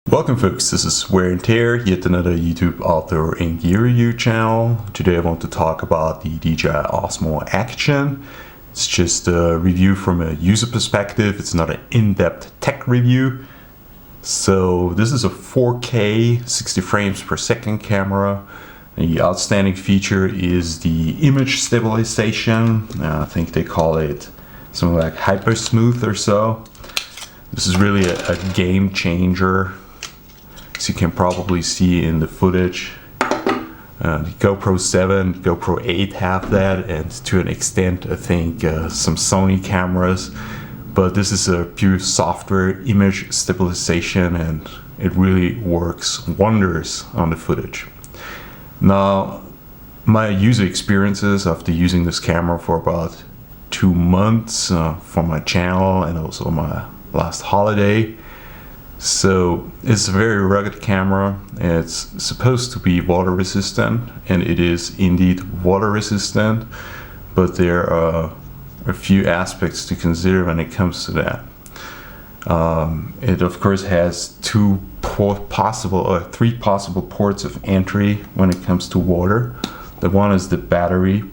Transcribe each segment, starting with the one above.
Welcome folks, this is Wear and Tear, yet another YouTube author and gear review channel. Today I want to talk about the DJI Osmo Action. It's just a review from a user perspective, it's not an in-depth tech review. So this is a 4K 60 frames per second camera. The outstanding feature is the image stabilization. I think they call it something like hyper smooth or so. This is really a game changer, as you can probably see in the footage. The GoPro 7, GoPro 8 have that, and to an extent I think some Sony cameras. But this is a pure software image stabilization and it really works wonders on the footage. Now, my user experiences after using this camera for about 2 months for my channel and also my last holiday. So it's a very rugged camera. It's supposed to be water resistant, and it is indeed water resistant, but there are a few aspects to consider when it comes to that. It of course has three possible ports of entry when it comes to water. The one is the battery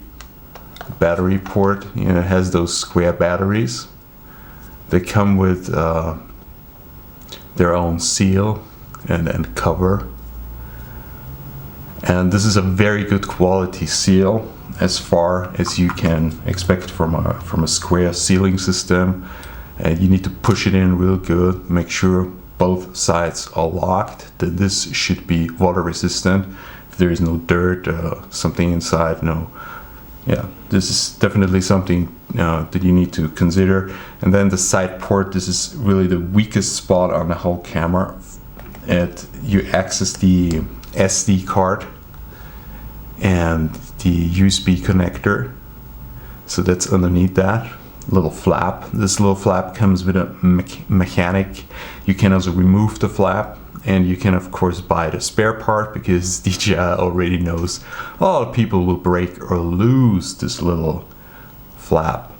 port. It has those square batteries. They come with their own seal and cover, and this is a very good quality seal as far as you can expect from a square sealing system. You need to push it in real good, make sure both sides are locked, that this should be water resistant. If there is no dirt, something inside, this is definitely something that you need to consider. And then the side port, this is really the weakest spot on the whole camera. You access the SD card and the USB connector, so that's underneath that little flap. This little flap comes with a mechanic. You can also remove the flap, and you can of course buy the spare part, because DJI already knows a lot of people will break or lose this little flap.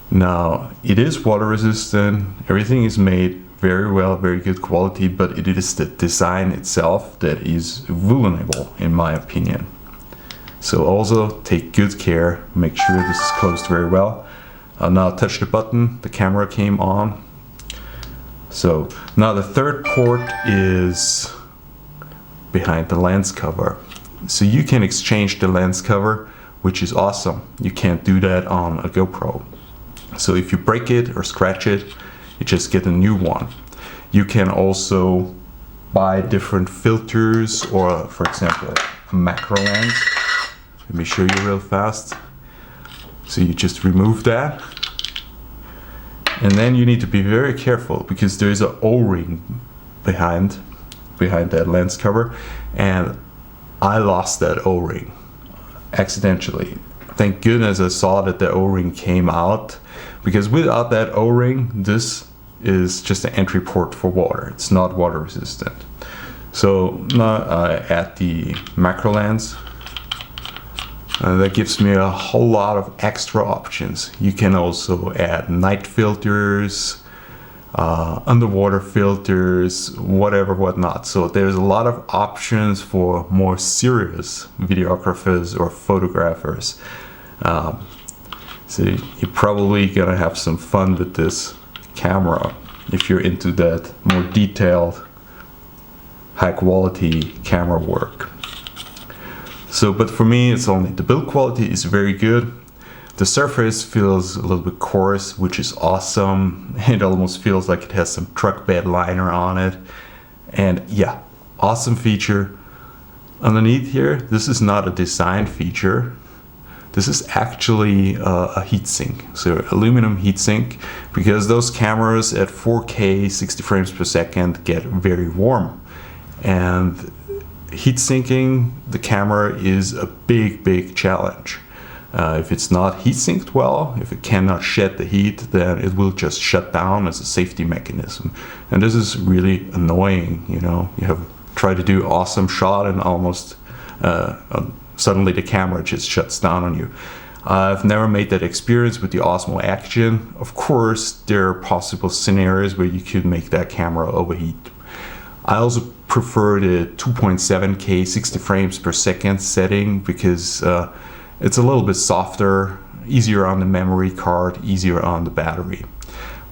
Now, it is water resistant, everything is made very well, very good quality, but it is the design itself that is vulnerable in my opinion. So also take good care, make sure this is closed very well. Now touch the button, the camera came on. So now the third port is behind the lens cover. So you can exchange the lens cover, which is awesome. You can't do that on a GoPro. So if you break it or scratch it, you just get a new one. You can also buy different filters, or for example, a macro lens. Let me show you real fast. So you just remove that. And then you need to be very careful, because there is an O-ring behind that lens cover, and I lost that O-ring accidentally. Thank goodness I saw that the O-ring came out, because without that O-ring, this is just an entry port for water. It's not water resistant. So now I add the macro lens. That gives me a whole lot of extra options. You can also add night filters, underwater filters, whatnot. So there's a lot of options for more serious videographers or photographers. So you're probably gonna have some fun with this camera if you're into that more detailed, high quality camera work. So, but for me, it's only the build quality is very good. The surface feels a little bit coarse, which is awesome. It almost feels like it has some truck bed liner on it. And yeah, awesome feature. Underneath here, this is not a design feature. This is actually a heatsink, so aluminum heatsink, because those cameras at 4K 60 frames per second get very warm. And heat sinking the camera is a big challenge. If it's not heat sinked well, if it cannot shed the heat, then it will just shut down as a safety mechanism. And this is really annoying. You have tried to do awesome shot and almost suddenly the camera just shuts down on you. I've never made that experience with the Osmo Action. Of course, there are possible scenarios where you could make that camera overheat. I also prefer the 2.7K 60 frames per second setting because it's a little bit softer, easier on the memory card, easier on the battery.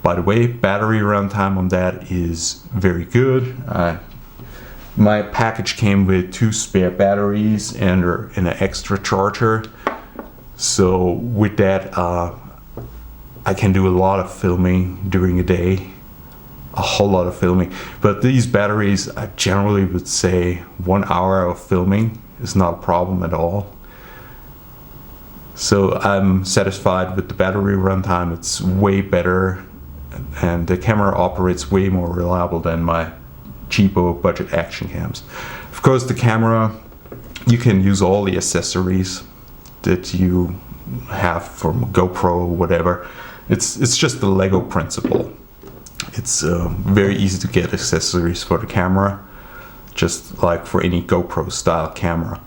By the way, battery runtime on that is very good. My package came with 2 spare batteries and an extra charger. So with that, I can do a lot of filming during a day, a whole lot of filming. But these batteries, I generally would say 1 hour of filming is not a problem at all. So I'm satisfied with the battery runtime. It's way better, and the camera operates way more reliable than my cheapo budget action cams. Of course, the camera, you can use all the accessories that you have from GoPro or whatever. It's just the Lego principle. It's very easy to get accessories for the camera, just like for any GoPro style camera.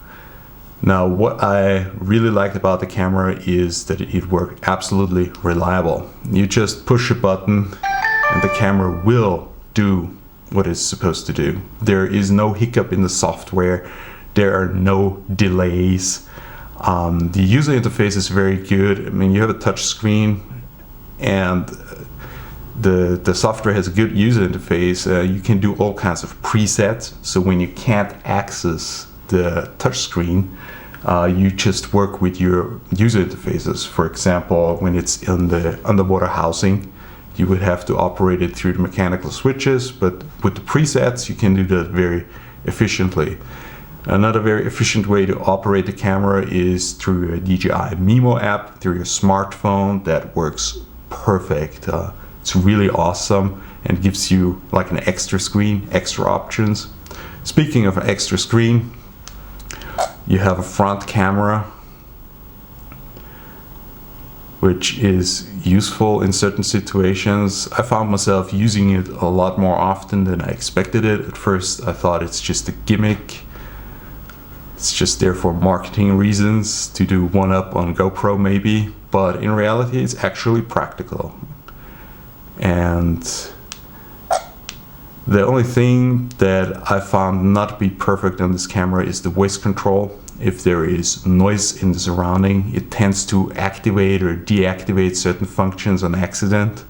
Now, what I really liked about the camera is that it worked absolutely reliable. You just push a button and the camera will do what it's supposed to do. There is no hiccup in the software. There are no delays. The user interface is very good. I mean, you have a touch screen and the software has a good user interface. You can do all kinds of presets. So when you can't access the touch screen, you just work with your user interfaces. For example, when it's in the underwater housing, you would have to operate it through the mechanical switches, but with the presets, you can do that very efficiently. Another very efficient way to operate the camera is through a DJI Mimo app, through your smartphone. That works perfect. It's really awesome and gives you like an extra screen, extra options. Speaking of an extra screen, you have a front camera, which is useful in certain situations. I found myself using it a lot more often than I expected it. At first, I thought it's just a gimmick. It's just there for marketing reasons, to do one up on GoPro maybe, but in reality, it's actually practical. And the only thing that I found not to be perfect on this camera is the voice control. If there is noise in the surrounding, it tends to activate or deactivate certain functions on accident,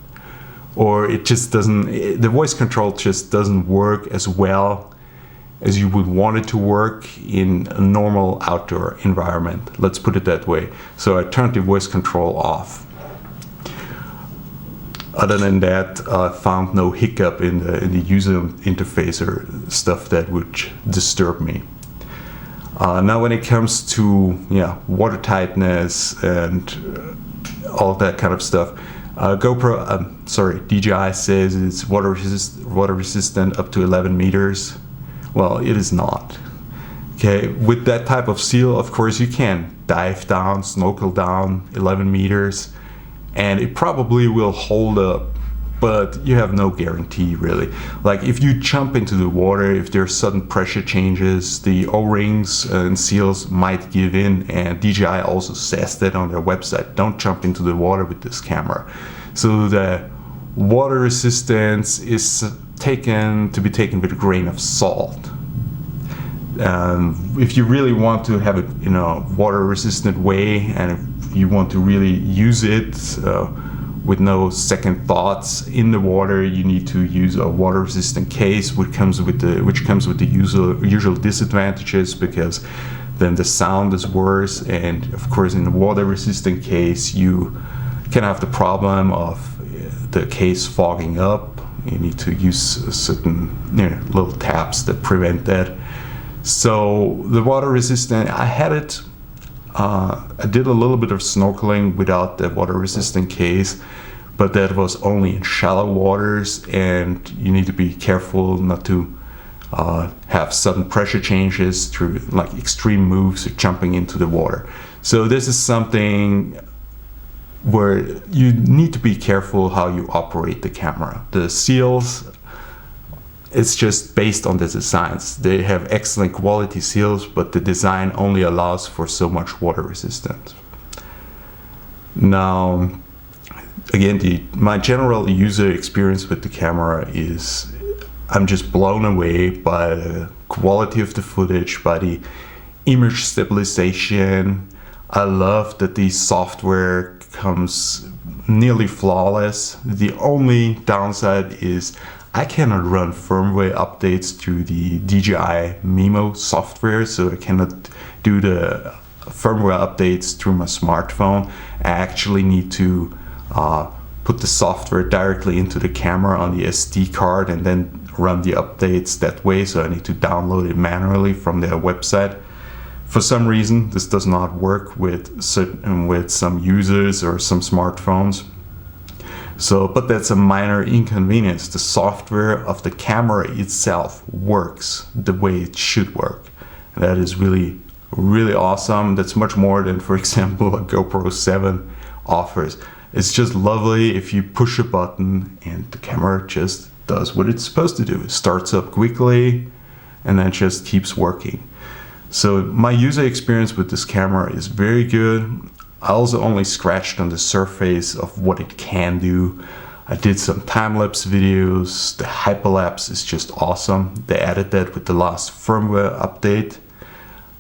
or it just doesn't, the voice control just doesn't work as well as you would want it to work in a normal outdoor environment. Let's put it that way. So I turned the voice control off. Other than that, I found no hiccup in the user interface or stuff that would disturb me. Now when it comes to water tightness and all that kind of stuff, DJI says it's water resistant up to 11 meters. Well, it is not. Okay, with that type of seal, of course, you can dive down, snorkel down 11 meters, and it probably will hold up, but you have no guarantee really. Like if you jump into the water, if there's sudden pressure changes, the O-rings and seals might give in, and DJI also says that on their website. Don't jump into the water with this camera. So the water resistance is to be taken with a grain of salt. If you really want to have it in a water resistant way, and if you want to really use it with no second thoughts in the water, you need to use a water resistant case, which comes with the usual disadvantages, because then the sound is worse, and of course in a water resistant case you can have the problem of the case fogging up. You need to use certain little tabs that prevent that. So the water resistant, I had it, I did a little bit of snorkeling without the water resistant case, but that was only in shallow waters, and you need to be careful not to have sudden pressure changes through like extreme moves or jumping into the water. So this is something where you need to be careful how you operate the camera. The seals, it's just based on the designs. They have excellent quality seals, but the design only allows for so much water resistance. Now, again, my general user experience with the camera is I'm just blown away by the quality of the footage, by the image stabilization. I love that the software comes nearly flawless. The only downside is I cannot run firmware updates through the DJI Mimo software, so I cannot do the firmware updates through my smartphone. I actually need to put the software directly into the camera on the SD card and then run the updates that way, so I need to download it manually from their website. For some reason, this does not work with some users or some smartphones. So, but that's a minor inconvenience. The software of the camera itself works the way it should work. And that is really, really awesome. That's much more than, for example, a GoPro 7 offers. It's just lovely if you push a button and the camera just does what it's supposed to do. It starts up quickly and then just keeps working. So my user experience with this camera is very good. I also only scratched on the surface of what it can do. I did some time-lapse videos. The hyperlapse is just awesome. They added that with the last firmware update.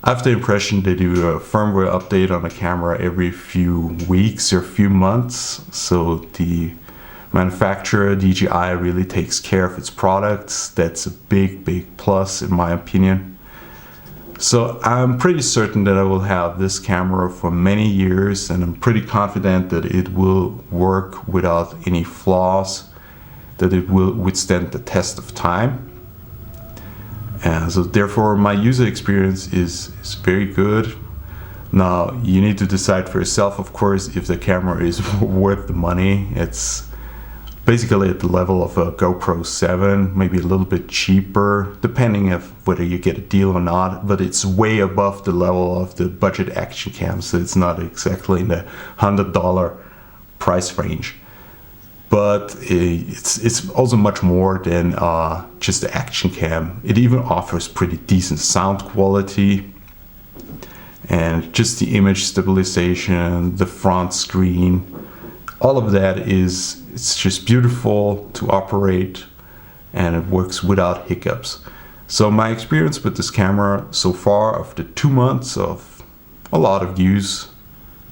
I have the impression they do a firmware update on the camera every few weeks or few months. So the manufacturer, DJI, really takes care of its products. That's a big, big plus in my opinion. So I'm pretty certain that I will have this camera for many years, and I'm pretty confident that it will work without any flaws, that it will withstand the test of time. And so therefore my user experience is very good. Now you need to decide for yourself, of course, if the camera is worth the money. It's basically at the level of a GoPro 7, maybe a little bit cheaper, depending on whether you get a deal or not, but it's way above the level of the budget action cam, so it's not exactly in the $100 price range. But it's also much more than just the action cam. It even offers pretty decent sound quality, and just the image stabilization, the front screen, all of that it's just beautiful to operate, and it works without hiccups. So my experience with this camera so far after 2 months of a lot of use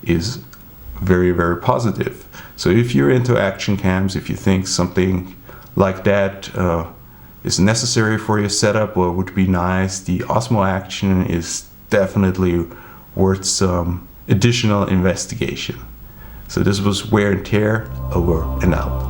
is very, very positive. So if you're into action cams, if you think something like that is necessary for your setup or would be nice, the Osmo Action is definitely worth some additional investigation. So this was Wear and Tear, over and out.